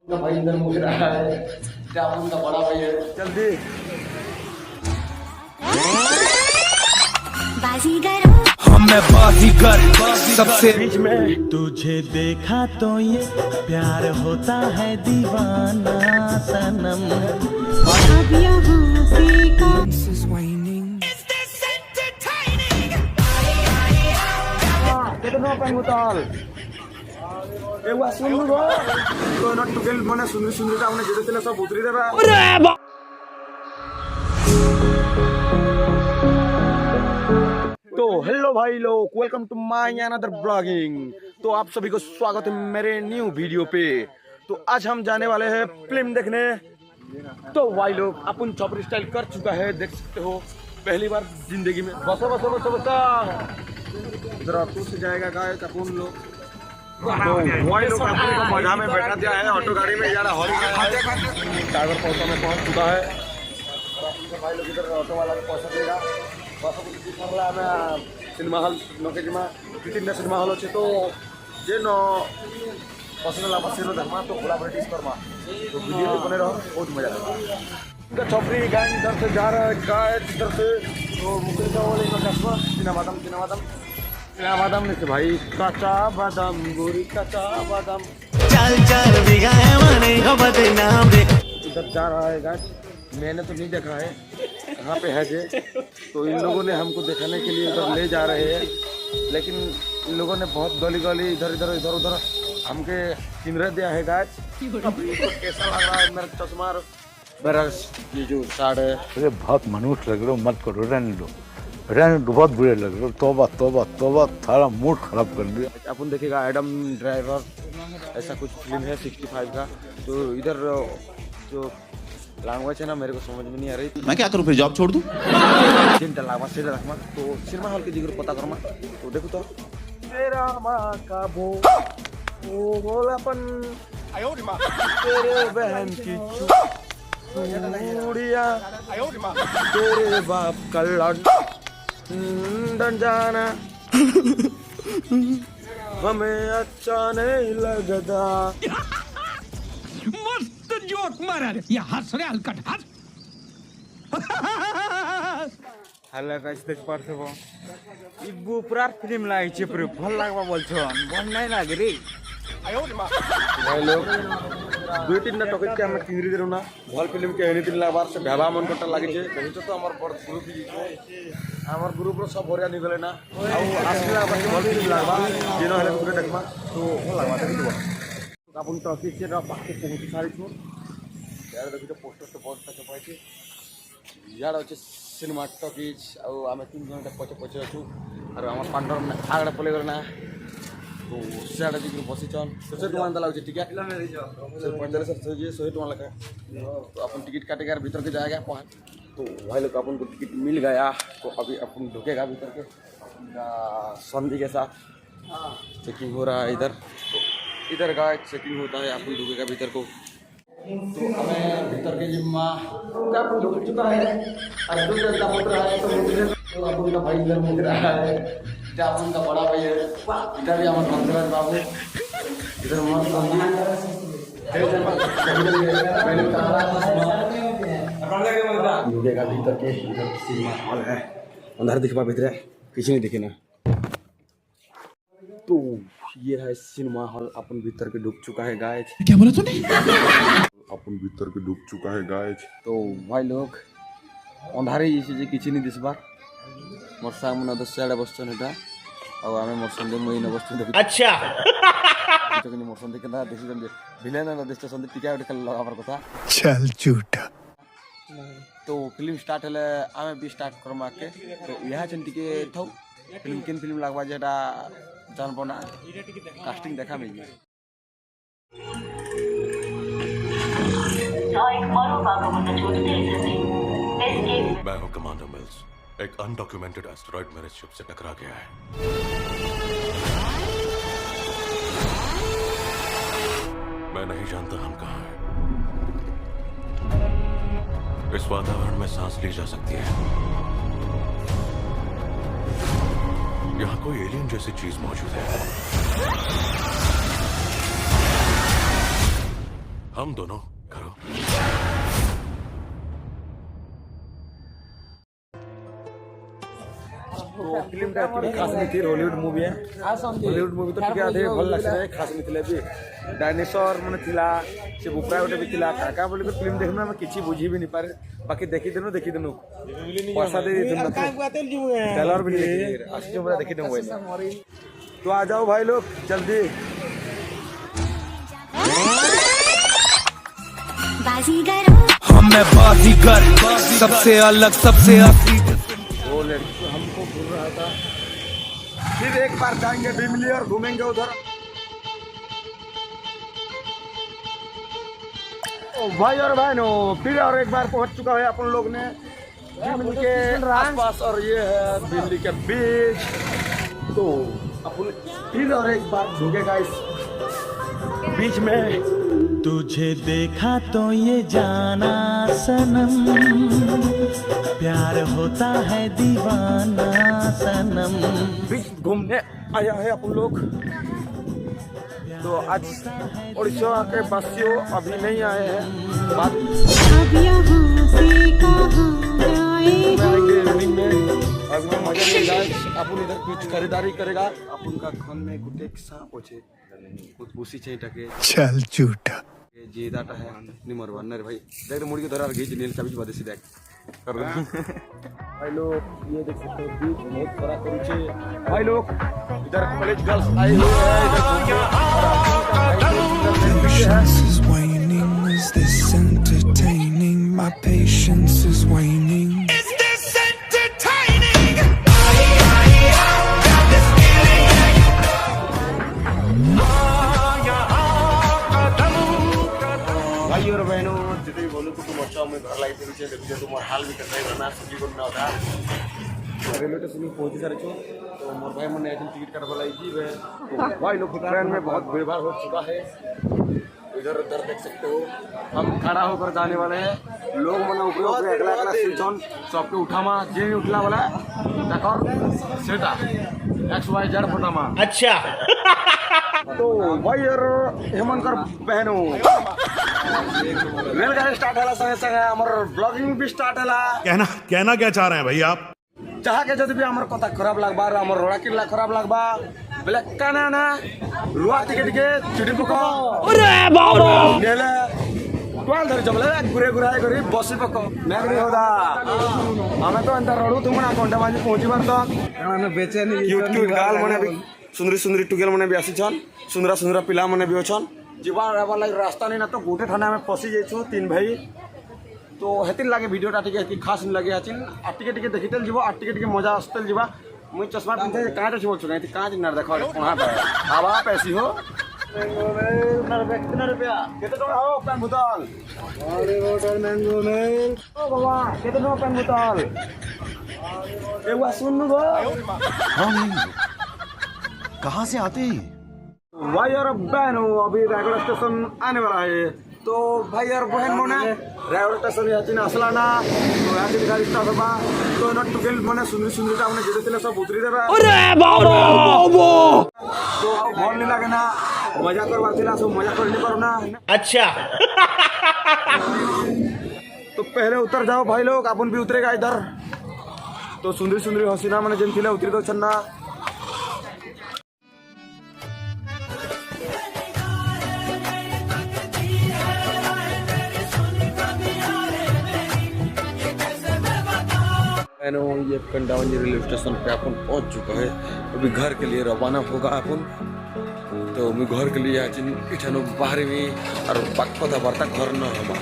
भाई इधर मुझ रहा है क्या उनका बड़ा भाई है जल्दी बाजीगर हम मैं बाजीगर सबसे बीच में तुझे देखा तो ये प्यार होता है दीवाना सनम। अब यहाँ से का कितना पेंगुताल एवा सुन लो तो नट टुकेल माने सुंदर सुंदर हमने जेते तेले सब उतरी देबा तो हेलो भाई लोग welcome to my another blogging. तो आप सभी को स्वागत है मेरे न्यू वीडियो पे। तो आज हम जाने वाले हैं फिल्म देखने। तो भाई लोग अपन चौपर स्टाइल कर चुका है, देख सकते हो पहली बार जिंदगी में। बसो बसो बसो बसो इधर ऑटो से जाएगा गाइस अपन लोग। तो भाई लोग अपने को मजा में बैठा दिया है, ऑटो गाड़ी में जा रहा है। टाइगर पहुंचा में पहुंच चुका है। भाई लोग इधर ऑटो वाला भी पहुंचा देगा। सिनेमा हॉल नकेजिमा तीन सिनेमा हॉल अच्छे तो जेन पसंद लगा सिनेमा धर्मा तो कोलाबरेटिव करमा तो वीडियो भी बने रहो, बहुत मजा आएगा। इनका छपरी गाय इधर से जा रहा है, गाय इधर से तो मुकेश वाले का कस्बा चिना बादाम नहीं भाई काचा बादाम गोरी काचा बादाम चल चल बिगाए माने बदनाम रे। इधर जा रहा है गाय, मैंने तो नहीं देखा है कहाँ पे है जे। तो इन लोगों ने हमको दिखाने के लिए उधर ले जा रहे हैं, लेकिन इन लोगों ने बहुत गली गली इधर इधर इधर उधर हमके चिन्ह दिया है गाज। कैसा लग रहा है मेरा चश्मा मेरा ये जो साड़ है। अरे बहुत मनुष्य लग रहे हो, मत करो, रहने दो, बहुत बुरे लग रहे हो। तौबा तौबा तौबा, सारा मूड खराब कर दिया। अपन देखेगा एडम ड्राइवर ऐसा कुछ फिल्म है 65 का। तो इधर जो लैंग्वेज है ना मेरे को समझ में नहीं आ रही। मैं क्या करूं फिर, जॉब छोड़ दूं? चिंता लागमा से रखमा तो सिनेमा हॉल की जगह पता करमा। तो देखो तो तेरा माँ का वो बोल अपन तेरे बहन की चूड़िया तेरे बाप का लंदन जाना हमें अच्छा नहीं लगता। मस्त जोक मारा रे या हंस रे हलकट हंस। हेलो गाइस देख पारथबो इ बुपरार फिल्म लागिছে पुरे ভাল লাগবা বলছন বল নাই লাগে রে। भाई लोग दुई तीन टॉपिक के हम किंद्री देरो ना भल फिल्म के एनी दिन लागबार से भेबा मन करता लागे छे। बहुत तो हमर बड़ ग्रुप हमर ग्रुप रो सब भरिया निकले ना आ आसला बाकी भल फिल्म लागबा जेनो हले पुरे देखमा तो भल लागबा देखिबो। अपन टॉपिक के रा पाके पहुंच सारी छु यार देखि तो पोस्टर तो बहुत तक पाइछे यार होचे सिनेमा टॉकीज आ आमे 3 जन पछे पछे अछु और हमर पार्टनर ने आगडा पले करना तो साडा जी बसी चल तो दुकान दला होचे टिकट सर 45 सर जे 100 टका लगा। तो अपन टिकट काटेगा भीतर के जाएगा पहुंच। तो भाई लोग अपन को टिकट मिल गया। तो अभी अपन ढुकेगा भीतर के संधि के साथ चेकिंग हो रहा है इधर। तो इधर का चेकिंग होता है, अपन ढुकेगा भीतर को। तो हमें भीतर के जिम्मा का ढुक चुका है और जो जनता मुड़ रहा है तो अपन का भाई इधर मुड़ रहा है क्या अपन का बड़ा भाई है। इधर भी हमारे मंत्र बाबू इधर मत ढुकेगा भीतर के। इधर सिनेमा हॉल है, अंदर दिखवा भीतर किसी नहीं दिखे ना। तो ये है सिनेमा हॉल, अपन भीतर के डूब चुका है गाइस। क्या बोला तूने? अपन भीतर के डूब चुका है गाइस। तो भाई लोग अंधारे ये चीज किसी नहीं दिस बार मोर सामने 10 साढ़े बसचन एटा और हमें मोर संदे मई न बसचन देखि। अच्छा तो कि मोर संदे केना देखि जन विलेन न देश संदे टिका उठ कल लगावर कथा चल झूठा। तो फिल्म स्टार्ट हले आमे भी स्टार्ट करमा के। तो यहा चन टिके थौ फिल्म किन फिल्म लागबा जेटा जानबो ना कास्टिंग देखा मिल गया। मैं हूं कमांडर मिल्स। एक अनडॉक्यूमेंटेड एस्टेरॉयड मेरे शिप से टकरा गया है। मैं नहीं जानता हम कहां हैं। इस वातावरण में सांस ली जा सकती है। यहाँ कोई एलियन जैसी चीज मौजूद है। हम दोनों करो। तो फिल्म टा एक्चुअली खास नहीं थी, हॉलीवुड मूवी है। हॉलीवुड मूवी तो ठीक है, भल लगे खास नहीं थिला भी डायनासोर माने थिला से बुपरा गोटे भी थिला काका बोली तो फिल्म देखना मैं किछि बुझी भी नहीं पारे, बाकी देखि देनु पैसा दे देनु ट्रेलर भी देखि आस्ते पूरा देखि देनु वही। तो आ जाओ भाई लोग जल्दी। बाजीगर हम मैं बाजीगर, सबसे अलग सबसे असली। वो लड़की तो हमको भूल रहा था, फिर एक बार जाएंगे बिमली और घूमेंगे उधर। ओ भाई और बहनों, फिर और एक बार पहुंच चुका है अपन लोग ने बिमली के आसपास और ये है बिमली के बीच। तो अपन फिर और एक बार ढूंढेगा इस बीच में। तुझे देखा तो ये जाना सनम, प्यार होता है दीवाना सनम। बीच घूमने आया है अपन लोग। तो आज उड़ीसा के वासियों अभी नहीं आए हैं, बात अब यहाँ से कहाँ जाए आएंगे इवनिंग में। अब मैं मजा नहीं जाए अपन इधर कुछ खरीदारी करेगा। अपन का खान में गुटे सांप होचे कुछ बुसी चाहिए चल झूठा। जे दाटा है निमर वनर भाई देख मुड़ी के धरा घीच नील चाबी बदेसी देख कर भाई लोग ये देख सकते हो बीच बहुत बड़ा करूचे। भाई लोग इधर कॉलेज गर्ल्स आए हुए हैं, Patience is waning. Is this entertaining? My patience is waning. Is this entertaining? भाई और बहनों जितने बोलो तो तुम अच्छा मैं घर लाई पीछे देखो तुम हाल भी करता है ना सब्जी को ना होता रेलवे स्टेशन में पहुंच सारे छो। तो मोर भाई मैंने आज टिकट कटवा लाई जी वे। तो भाई लोग ट्रेन में बहुत भीड़ भाड़ हो चुका है, इधर उधर देख सकते हो। हम खड़ा होकर जाने वाले हैं, लोग मना ऊपर ऊपर अगला अगला सीजन सबके उठामा जे उठला वाला टकर सेटा XYZ फटामा। अच्छा तो भाई यार हेमंकर बहनों रेलगाड़ी स्टार्ट होला संगे संगे हमर ब्लॉगिंग भी स्टार्ट होला। कहना क्या चाह रहे हैं भाई आप? चाह के जब भी हमर कथा खराब लगबा और हमर रोड़ा किला खराब लगबा बोले काना ना रुआ टिकट के चिड़ी पको अरे बाबा नेले क्वाल धर जबले गुरे गुराए करी बसी पको नेगरी होदा हमें तो अंदर रोडू तुमना कोंडा बाजी पहुंची बार तो काना बेचे नहीं क्यूट क्यूट गाल मने भी सुंदरी सुंदरी टुगेल मने भी आसी छन, सुंदरा सुंदरा पिला मने भी छन। जीवा वाला रास्ता नहीं ना तो गोटे ठाना में फसी जाइछु तीन भाई। तो हेतिन लागे वीडियोटा टिके खास नहीं लगे आचिन आटिके टिके देखितेल जीवो आटिके टिके मजा आस्तेल जीवा। मुई चश्मा पिंधे काटे छी बोलछु नहीं काज नर देखो कोना पे आवा पैसी हो कितना रुपया केते टका हो पेन बोतल अरे वाटर मैंगो में ओ बाबा केते टका पेन बोतल एवा सुन गो कहाँ से आते हैं? भाई और बहन अभी रायगढ़ स्टेशन आने वाला है। तो भाई और बहन मोने रायगढ़ स्टेशन याचिन असला ना तो याचिन गाड़ी स्टार्ट होबा तो न टुगेल मने सुंदरी सुंदरी ता हमने जेते तिले सब उतरी देबे। अरे बाबा तो भल नहीं लागे ना मजा करवा थिला सब मजा कर नहीं पारो ना। अच्छा तो पहले उतर जाओ भाई लोग, अपन भी उतरेगा इधर। तो सुंदरी सुंदरी हसीना मने जेन थिले उतरी दो छन्ना। ये कंडावंजी रेलवे स्टेशन पे अपन पहुंच चुका है, अभी घर के लिए रवाना होगा अपन। तो मैं घर के लिए आज बाहर में और कथा बार्ता घर न होगा।